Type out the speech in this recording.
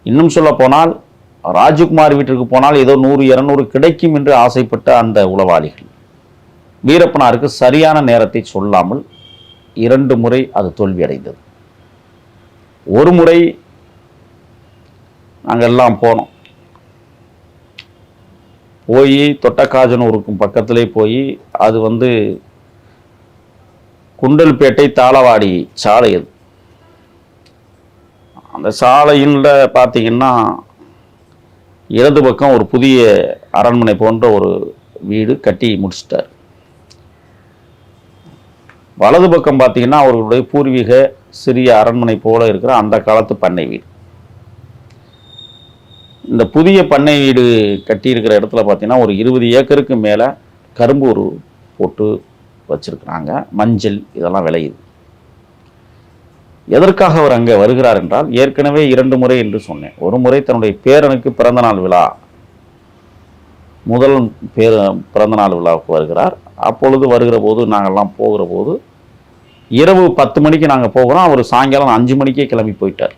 இன்னும் சொல்ல போனால் ராஜகுமார் வீட்டிற்கு போனால் ஏதோ 100-200 கிடைக்கும் என்று ஆசைப்பட்ட அந்த உளவாளிகள் வீரப்பனாருக்கு சரியான நேரத்தை சொல்லாமல் 2 முறை அது தோல்வி அடைந்தது. ஒரு முறை நாங்கள் எல்லாம் போனோம். போய் தொட்டக்காஜனூருக்கும் பக்கத்திலே போய் அது குண்டல்பேட்டை தாளவாடி சாலை. அது அந்த சாலையில் பார்த்தீங்கன்னா இடது பக்கம் ஒரு புதிய அரண்மனை போன்ற ஒரு வீடு கட்டி முடிச்சிட்டார். வலது பக்கம் பார்த்தீங்கன்னா அவர்களுடைய பூர்வீக சிறிய அரண்மனை போல இருக்கிற அந்த காலத்து பண்ணை வீடு. இந்த புதிய பண்ணை வீடு கட்டியிருக்கிற இடத்துல பார்த்தீங்கன்னா ஒரு 20 ஏக்கருக்கு மேலே கரும்பு போட்டு வச்சிருக்கிறாங்க. மஞ்சள் இதெல்லாம் விளையுது. எதற்காக அவர் அங்கே வருகிறார் என்றால், ஏற்கனவே 2 முறை என்று சொன்னேன். ஒரு முறை தன்னுடைய பேரனுக்கு பிறந்தநாள் விழா, முதல் பிறந்தநாள் விழாவுக்கு வருகிறார். அப்பொழுது வருகிற போது நாங்கள்லாம் போகிற போது இரவு 10 மணிக்கு நாங்கள் போகிறோம். அவர் சாயங்காலம் 5 மணிக்கே கிளம்பி போயிட்டார்.